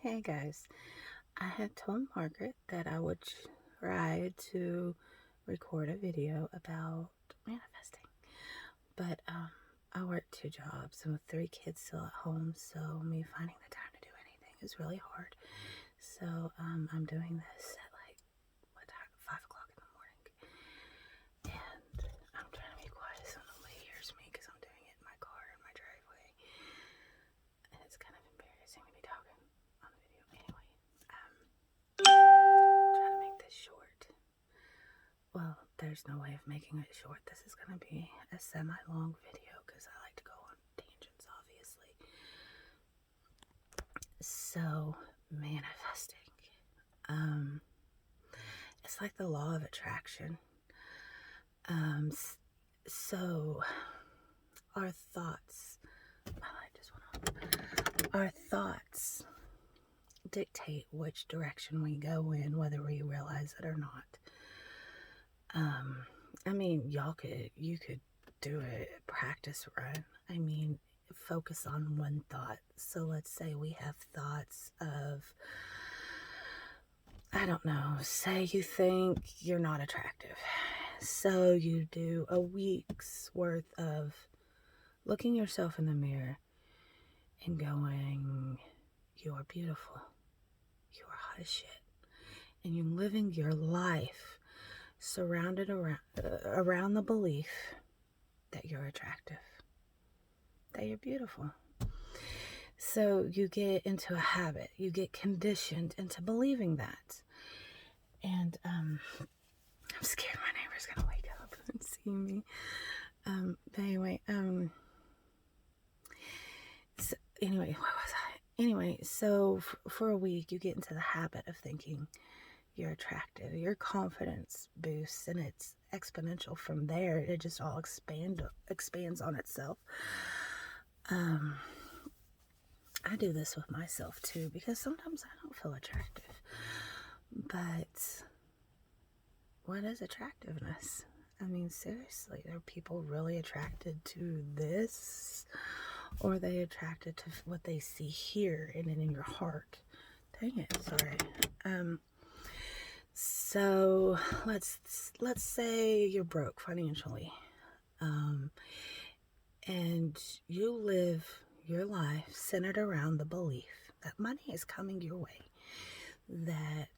Hey guys, I had told Margaret that I would try to record a video about manifesting, but I work two jobs and with three kids still at home, so me finding the time to do anything is really hard. So I'm doing this at like what time? 5 o'clock in the morning, and I'm trying to be quiet so nobody hears me because I'm doing it in my car in my driveway, and it's kind of embarrassing to be talking on the video. Anyway, trying to make this short. Well, there's no way of making it short. This is going to be a semi-long video because I like to go on tangents, obviously. So, manifesting. It's like the law of attraction. So our thoughts, my light just went off. Our thoughts dictate which direction we go in, whether we realize it or not. I mean, you could do a practice run. I mean, focus on one thought. So let's say we have thoughts of, I don't know, say you think you're not attractive. So you do a week's worth of looking yourself in the mirror and going, you are beautiful. You are hot as shit. And you're living your life surrounded around the belief that you're attractive, that you're beautiful. So you get into a habit, you get conditioned into believing that. And I'm scared my neighbor's gonna wake up and see me. But anyway, what was I? Anyway, so for a week you get into the habit of thinking you're attractive. Your confidence boosts and it's exponential from there. It just all expands on itself. I do this with myself too because sometimes I don't feel attractive. But what is attractiveness? I mean, seriously, are people really attracted to this? Or are they attracted to what they see here and in your heart? Dang it, sorry. So let's say you're broke financially, and you live your life centered around the belief that money is coming your way, that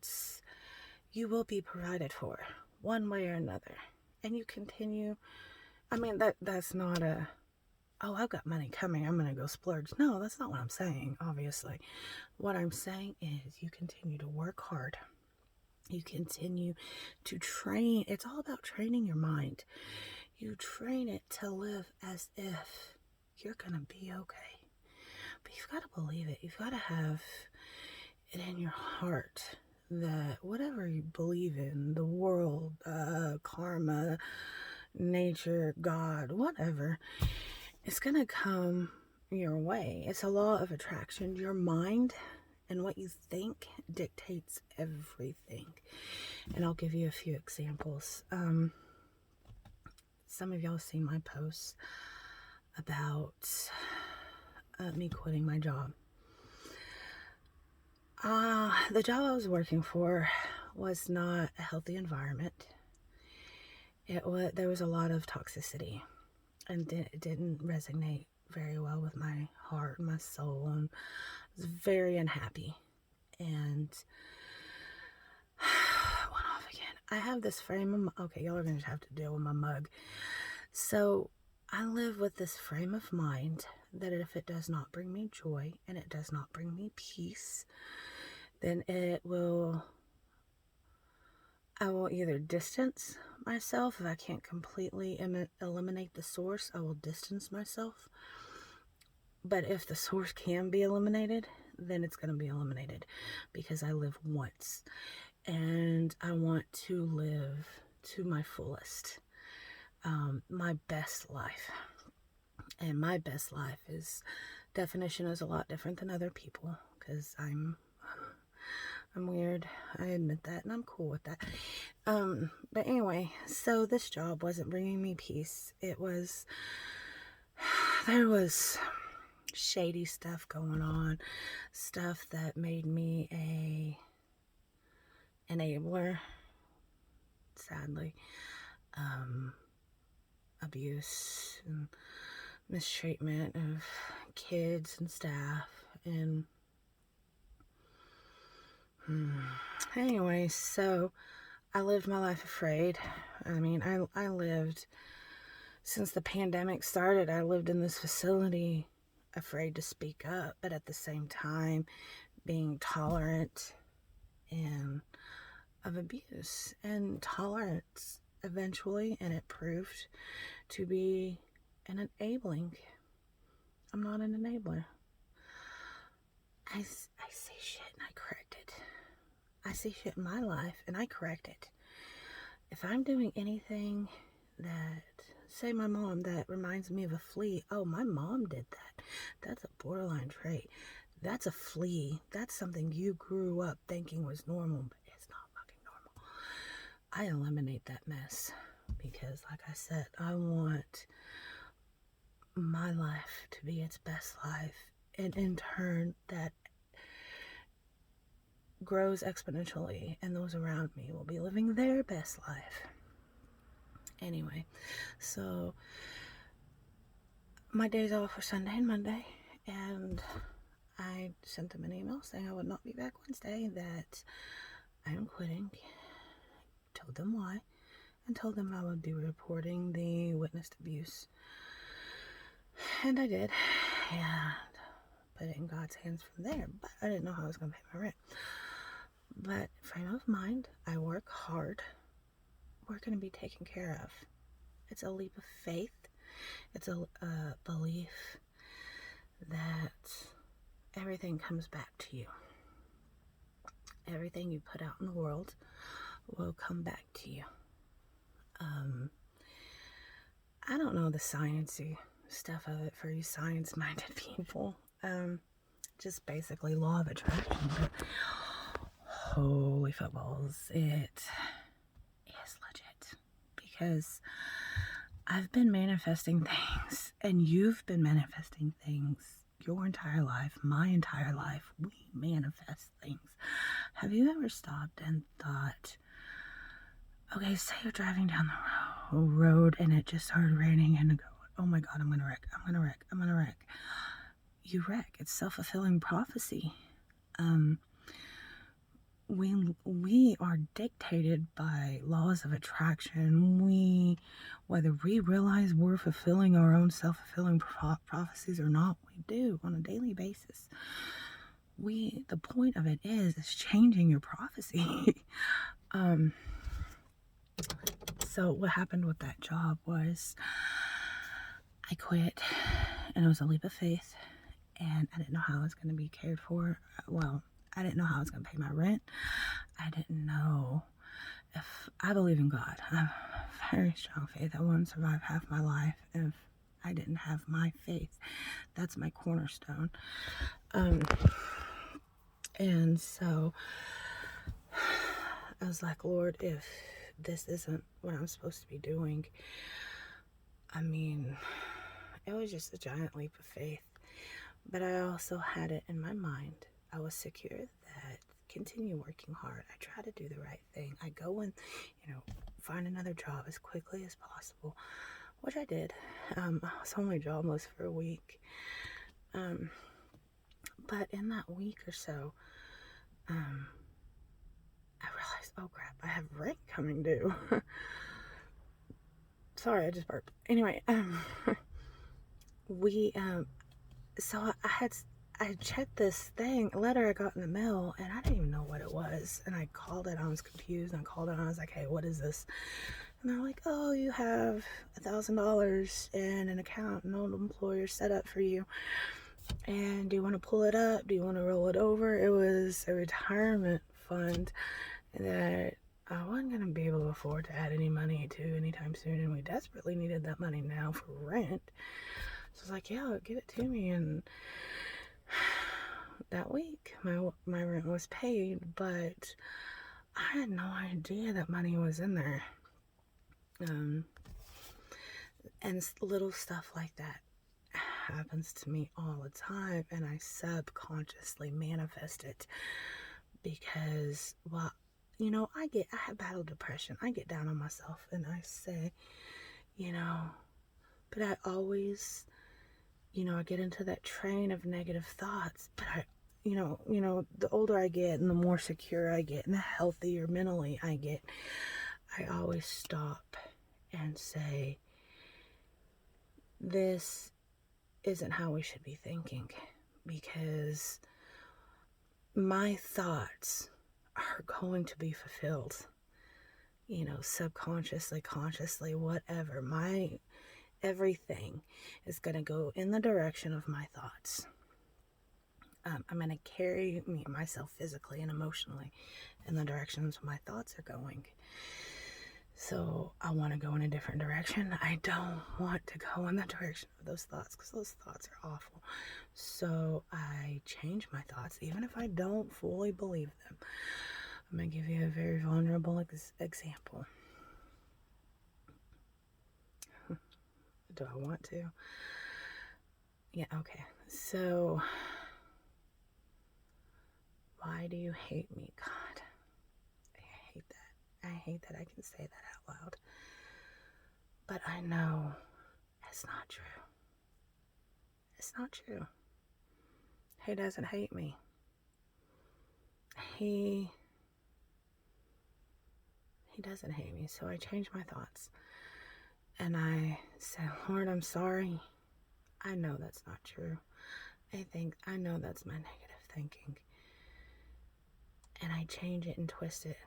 you will be provided for one way or another, and you continue. I mean, that's not a, oh, I've got money coming, I'm gonna go splurge. No, that's not what I'm saying, obviously. What I'm saying is you continue to work hard. You continue to train. It's all about training your mind. You train it to live as if you're going to be okay. But you've got to believe it. You've got to have it in your heart that whatever you believe in, the world, karma, nature, God, whatever, it's going to come your way. It's a law of attraction. Your mind and what you think dictates everything. And I'll give you a few examples. Some of y'all seen my posts about me quitting my job. The job I was working for was not a healthy environment. There was a lot of toxicity, and it didn't resonate very well with my heart and my soul, and I was very unhappy. And went off again. I have this frame of, okay, y'all are gonna have to deal with my mug. So I live with this frame of mind that if it does not bring me joy and it does not bring me peace, then I will either distance myself. If I can't completely eliminate the source, I will distance myself. But if the source can be eliminated, then it's going to be eliminated because I live once and I want to live to my fullest, my best life. And my best life definition is a lot different than other people because I'm weird. I admit that, and I'm cool with that. But anyway, so this job wasn't bringing me peace. There was shady stuff going on, stuff that made me a enabler, sadly. Abuse and mistreatment of kids and staff, and anyway, so I lived my life afraid. I mean, I lived, since the pandemic started, I lived in this facility afraid to speak up, but at the same time being tolerant and of abuse and tolerance eventually, and it proved to be an enabling. I'm not an enabler. I say shit and I correct it. I see shit in my life and I correct it. If I'm doing anything that, say my mom, that reminds me of a flea, oh, my mom did that. That's a borderline trait. That's a flea. That's something you grew up thinking was normal, but it's not fucking normal. I eliminate that mess because, like I said, I want my life to be its best life, and in turn that grows exponentially, and those around me will be living their best life. Anyway, so my days off were Sunday and Monday, and I sent them an email saying I would not be back Wednesday, that I am quitting, told them why, and told them I would be reporting the witnessed abuse. And I did, and put it in God's hands from there, but I didn't know how I was going to pay my rent. But frame of mind, I work hard. We're going to be taken care of. It's a leap of faith. It's a belief that everything comes back to you. Everything you put out in the world will come back to you. I don't know the sciencey stuff of it for you science-minded people. Just basically law of attraction. But holy footballs, it is legit, because I've been manifesting things, and you've been manifesting things your entire life, my entire life. We manifest things. Have you ever stopped and thought, okay, say you're driving down the road and it just started raining, and you go, oh my God, I'm gonna wreck. You wreck. It's self-fulfilling prophecy. We are dictated by laws of attraction. Whether we realize we're fulfilling our own self-fulfilling prophecies or not, we do on a daily basis. The point of it is changing your prophecy. So what happened with that job was I quit, and it was a leap of faith, and I didn't know how I was going to be cared for. Well, I didn't know how I was going to pay my rent. I didn't know if I believe in God. I have very strong faith. I wouldn't survive half my life if I didn't have my faith. That's my cornerstone. And so I was like, Lord, if this isn't what I'm supposed to be doing, I mean, it was just a giant leap of faith. But I also had it in my mind. I was secure that continue working hard. I try to do the right thing. I go and, find another job as quickly as possible, which I did. I was only jobless for a week. But in that week or so, I realized, oh crap, I have rent coming due. Sorry, I just burped. Anyway, so I checked this letter I got in the mail, and I didn't even know what it was. And I called it. I was confused. And I called it, and I was like, hey, what is this? And they're like, oh, you have $1,000 in an account an old employer set up for you. And do you want to pull it up? Do you want to roll it over? It was a retirement fund that I wasn't going to be able to afford to add any money to anytime soon. And we desperately needed that money now for rent. So I was like, yeah, give it to me. And that week, my rent was paid, but I had no idea that money was in there. And little stuff like that happens to me all the time, and I subconsciously manifest it because, well, I have battled depression. I get down on myself and I say, you know, but I always, I get into that train of negative thoughts, but the older I get and the more secure I get and the healthier mentally I get, I always stop and say, this isn't how we should be thinking, because my thoughts are going to be fulfilled, subconsciously, consciously, whatever. My everything is going to go in the direction of my thoughts. I'm going to carry myself physically and emotionally in the directions my thoughts are going. So I want to go in a different direction. I don't want to go in the direction of those thoughts because those thoughts are awful. So I change my thoughts, even if I don't fully believe them. I'm going to give you a very vulnerable example. Do I want to? Yeah, okay. So, why do you hate me, God? I hate that. I hate that I can say that out loud. But I know it's not true. It's not true. He doesn't hate me. He doesn't hate me. So I change my thoughts. And I say, Lord, I'm sorry. I know that's not true. I know that's my negative thinking. And I change it and twist it.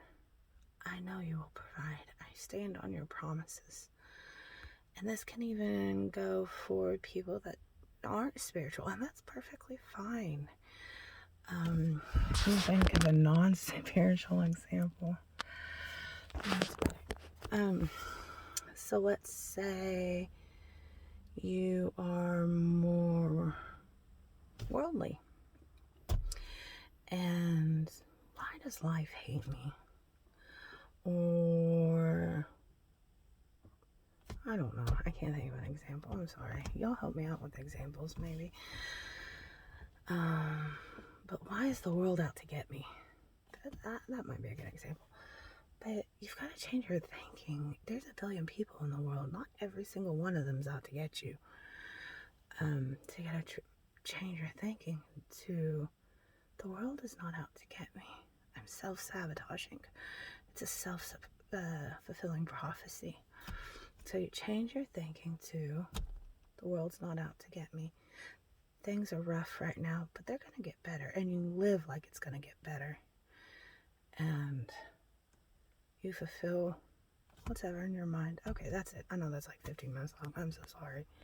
I know you will provide. I stand on your promises. And this can even go for people that aren't spiritual, and that's perfectly fine. Let me think of a non-spiritual example. So let's say you are more worldly. And why does life hate me? Or, I don't know. I can't think of an example. I'm sorry. Y'all help me out with examples, maybe. But why is the world out to get me? That might be a good example. But you've got to change your thinking. There's a billion people in the world. Not every single one of them's out to get you. So you got to change your thinking to, the world is not out to get me. I'm self-sabotaging. It's a self-fulfilling prophecy. So you change your thinking to, the world's not out to get me. Things are rough right now, but they're going to get better. And you live like it's going to get better. And you fulfill whatever in your mind. Okay, that's it. I know that's like 15 minutes long. I'm so sorry.